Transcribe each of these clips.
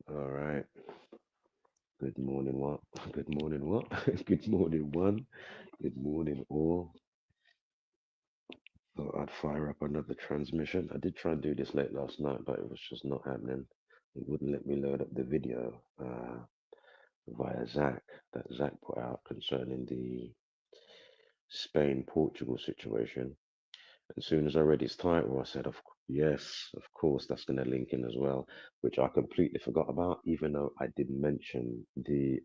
All right. Good morning, what? Good morning, what? Good morning, one. Good morning, all. Thought I'd fire up another transmission. I did try and do this late last night, but it was just not happening. It wouldn't let me load up the video via Zach that Zach put out concerning the Spain-Portugal situation. As soon as I read his title, I said, yes, of course, that's going to link in as well, which I completely forgot about, even though I did mention the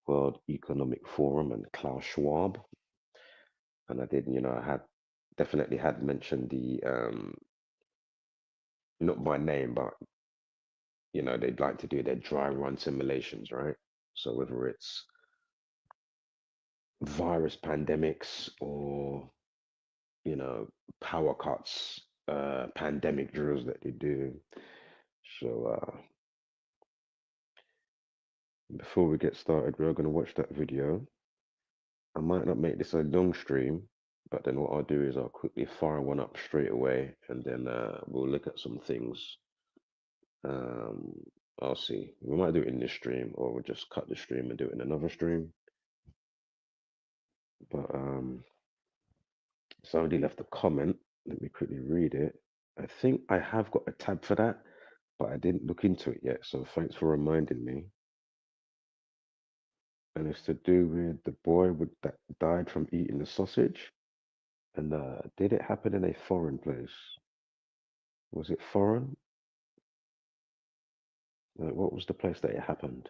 World Economic Forum and Klaus Schwab, and I did, I had definitely had mentioned the not by name, but they'd like to do their dry run simulations, right? So whether it's virus pandemics or power cuts, pandemic drills that they do. So before we get started, we're going to watch that video. I might not make this a long stream, but then what I'll do is I'll quickly fire one up straight away, and then we'll look at some things. Um, I'll see. We might do it in this stream, or we'll just cut the stream and do it in another stream. But somebody left a comment. Let me quickly read it. I think I have got a tab for that, but I didn't look into it yet. So thanks for reminding me. And it's to do with the boy that died from eating the sausage. And did it happen in a foreign place? Was it foreign? What was the place that it happened?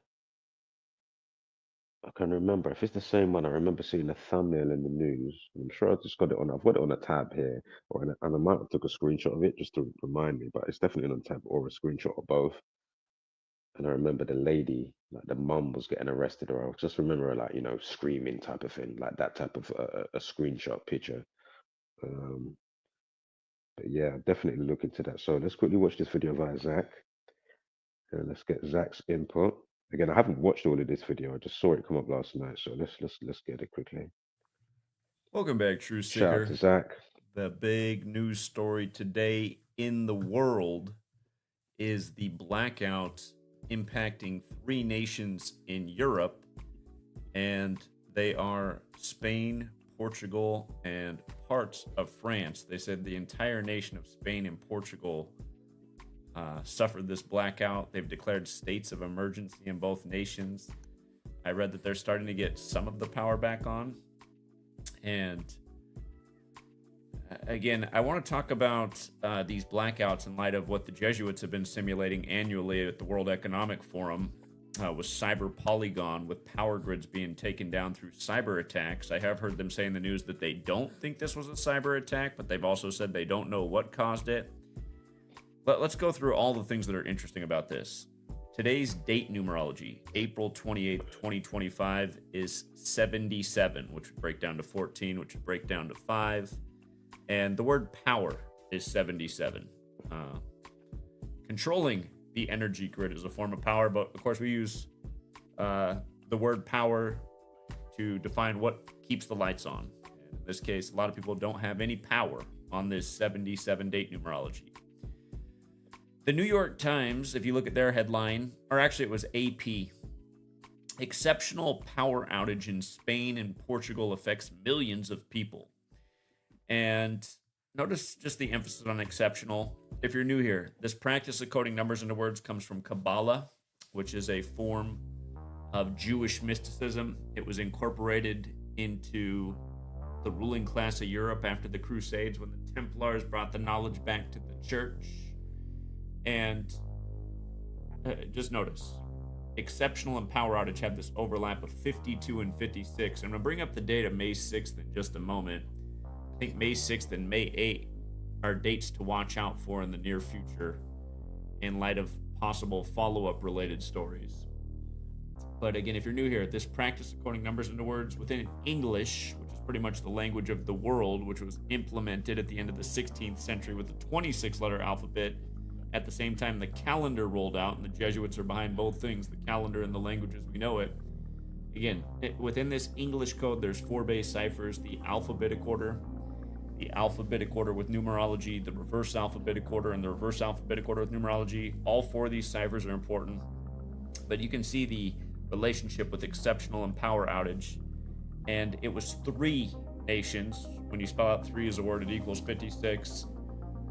I can remember. If it's the same one, I remember seeing a thumbnail in the news. I'm sure I just got it on. I've got it on a tab here, and I might have took a screenshot of it just to remind me. But it's definitely on a tab or a screenshot of both. And I remember the lady, like the mum, was getting arrested, or I just remember her, like screaming type of thing, like that type of a screenshot picture. Um, but yeah, definitely look into that. So let's quickly watch this video via Zach, and let's get Zach's input. Again, I haven't watched all of this video. I just saw it come up last night, so let's get it quickly. Welcome back, True Shout out Seeker. to Zach. The big news story today in the world is the blackout impacting three nations in Europe, and they are Spain, Portugal, and parts of France. They said the entire nation of Spain and Portugal suffered this blackout. They've declared states of emergency in both nations. I read that they're starting to get some of the power back on. And again, I want to talk about these blackouts in light of what the Jesuits have been simulating annually at the World Economic Forum with cyber Polygon, with power grids being taken down through cyber attacks. I have heard them say in the news that they don't think this was a cyber attack, but they've also said they don't know what caused it. But let's go through all the things that are interesting about this. Today's date numerology, April 28th, 2025, is 77, which would break down to 14, which would break down to 5. And the word power is 77. Controlling the energy grid is a form of power, but of course we use the word power to define what keeps the lights on. In this case, a lot of people don't have any power on this 77 date numerology. The New York Times, if you look at their headline, or actually it was AP, exceptional power outage in Spain and Portugal affects millions of people. And notice just the emphasis on exceptional. If you're new here, this practice of coding numbers into words comes from Kabbalah, which is a form of Jewish mysticism. It was incorporated into the ruling class of Europe after the Crusades when the Templars brought the knowledge back to the church. And just notice, exceptional and power outage have this overlap of 52 and 56. I'm going to bring up the date of May 6th in just a moment. I think May 6th and May 8th are dates to watch out for in the near future in light of possible follow-up related stories. But again, if you're new here, this practice of coding numbers into words within English, which is pretty much the language of the world, which was implemented at the end of the 16th century with the 26-letter alphabet. At the same time, the calendar rolled out, and the Jesuits are behind both things, the calendar and the language as we know it. Again, within this English code, there's 4 base ciphers, the alphabetic order. the alphabetic order with numerology, the reverse alphabetic order, and the reverse alphabetic order with numerology. All four of these ciphers are important. But you can see the relationship with exceptional and power outage. And it was 3 nations. When you spell out 3 as a word, it equals 56.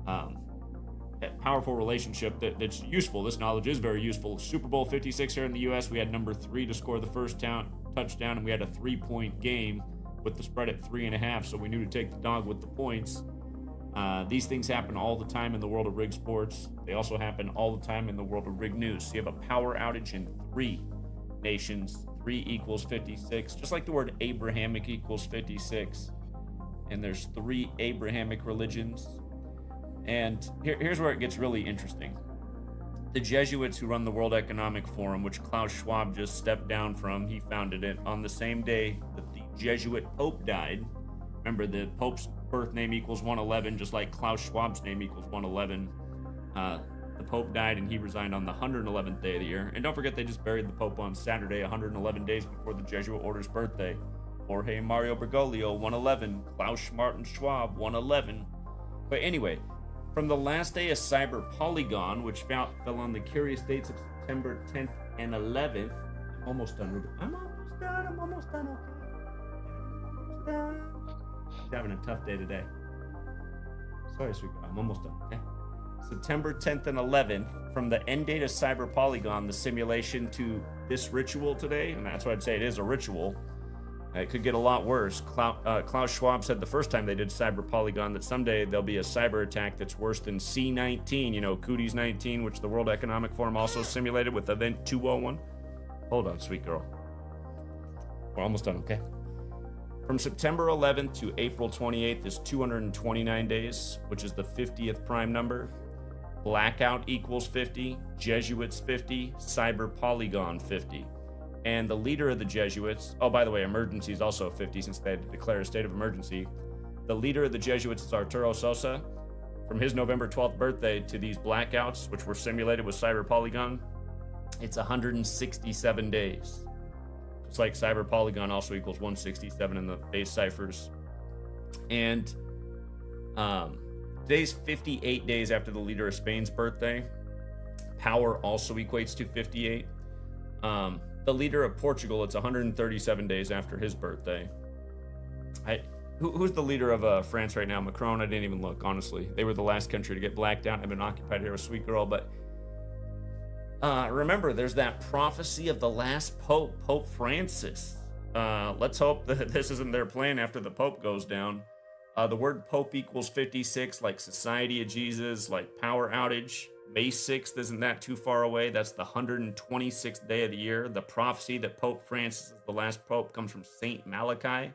That powerful relationship that's useful. This knowledge is very useful. Super Bowl 56 here in the U.S., we had number 3 to score the first touchdown, and we had a 3-point game with the spread at 3.5, so we knew to take the dog with the points. These things happen all the time in the world of rig sports. They also happen all the time in the world of rig news. So you have a power outage in 3 nations. 3 equals 56, just like the word Abrahamic equals 56. And there's 3 Abrahamic religions. And here's where it gets really interesting. The Jesuits who run the World Economic Forum, which Klaus Schwab just stepped down from, he founded it on the same day that the Jesuit Pope died. Remember, the Pope's birth name equals 111, just like Klaus Schwab's name equals 111. The Pope died and he resigned on the 111th day of the year. And don't forget, they just buried the Pope on Saturday, 111 days before the Jesuit order's birthday. Jorge Mario Bergoglio, 111. Klaus Martin Schwab, 111. But anyway, from the last day of Cyber Polygon, which fell on the curious dates of September 10th and 11th. I'm almost done, Ruben. I'm almost done, okay? I'm having a tough day today. Sorry, sweet girl. I'm almost done, okay? September 10th and 11th, from the end date of Cyber Polygon, the simulation to this ritual today, and that's why I'd say it is a ritual. It could get a lot worse. Klaus Schwab said the first time they did Cyber Polygon that someday there'll be a cyber attack that's worse than C19, Kodi's 19, which the World Economic Forum also simulated with Event 201. Hold on, sweet girl. We're almost done, okay? From September 11th to April 28th is 229 days, which is the 50th prime number. Blackout equals 50, Jesuits 50, Cyber Polygon 50. And the leader of the Jesuits, oh, by the way, emergency is also 50 since they had to declare a state of emergency. The leader of the Jesuits is Arturo Sosa. From his November 12th birthday to these blackouts, which were simulated with Cyber Polygon, it's 167 days. Just like Cyber Polygon also equals 167 in the base ciphers. And today's 58 days after the leader of Spain's birthday. Power also equates to 58. The leader of Portugal, it's 137 days after his birthday. Who's the leader of France right now? Macron? I didn't even look, honestly. They were the last country to get blacked out. I've been occupied here with Sweet Girl, but remember, there's that prophecy of the last Pope, Pope Francis. Let's hope that this isn't their plan after the Pope goes down. The word Pope equals 56, like Society of Jesus, like power outage. May 6th isn't that too far away. That's the 126th day of the year. The prophecy that Pope Francis is the last Pope comes from Saint Malachi.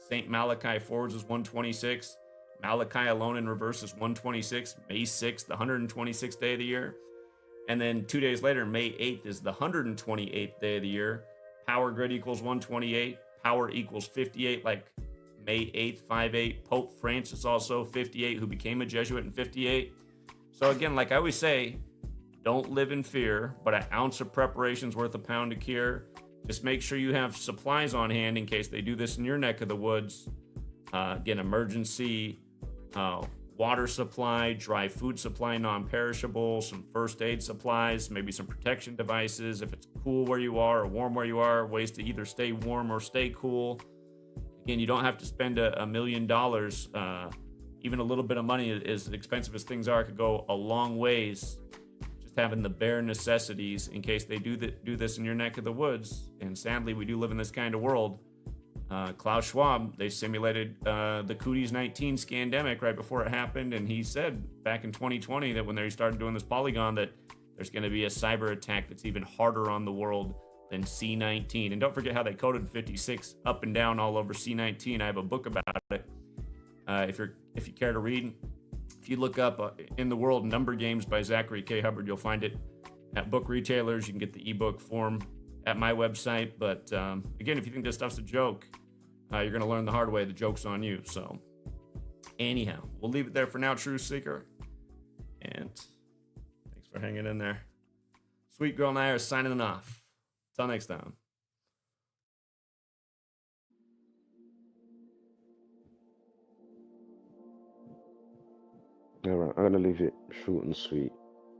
Saint Malachi forwards is 126. Malachi alone in reverse is 126. May 6th, the 126th day of the year. And then 2 days later, May 8th is the 128th day of the year. Power grid equals 128. Power equals 58, like May 8th, 58. Pope Francis also 58, who became a Jesuit in 58. So again, like I always say, don't live in fear, but an ounce of preparation is worth a pound of cure. Just make sure you have supplies on hand in case they do this in your neck of the woods. Again, emergency water supply, dry food supply, non-perishable, some first aid supplies, maybe some protection devices. If it's cool where you are or warm where you are, ways to either stay warm or stay cool. Again, you don't have to spend $1 million. Even a little bit of money, as expensive as things are, could go a long ways. Just having the bare necessities in case they do this in your neck of the woods. And sadly, we do live in this kind of world. Klaus Schwab, they simulated the Kodi's 19 scandemic right before it happened, and he said back in 2020 that when they started doing this Polygon that there's going to be a cyber attack that's even harder on the world than C19. And don't forget how they coded 56 up and down all over C19. I have a book about it. If you care to read, if you look up In the World Number Games by Zachary K. Hubbard, you'll find it at book retailers. You can get the ebook form at my website. But again, if you think this stuff's a joke, you're going to learn the hard way. The joke's on you. So anyhow, we'll leave it there for now, Truth Seeker. And thanks for hanging in there. Sweet Girl and I are signing off. Till next time. All right, I'm gonna leave it short and sweet,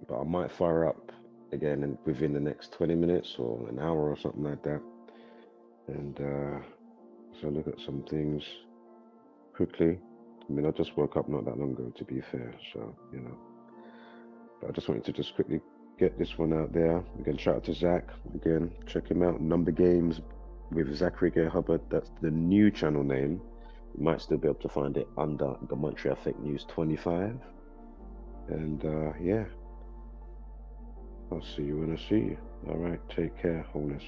but I might fire up again within the next 20 minutes or an hour or something like that. And so look at some things quickly. I mean, I just woke up not that long ago, to be fair. So but I just wanted to just quickly get this one out there. Again, shout out to Zach. Again, check him out. Number Games with Zachary Gay Hubbard. That's the new channel name. You might still be able to find it under Gematria Fake News 25. And yeah, I'll see you when I see you. All right, take care, wholeness.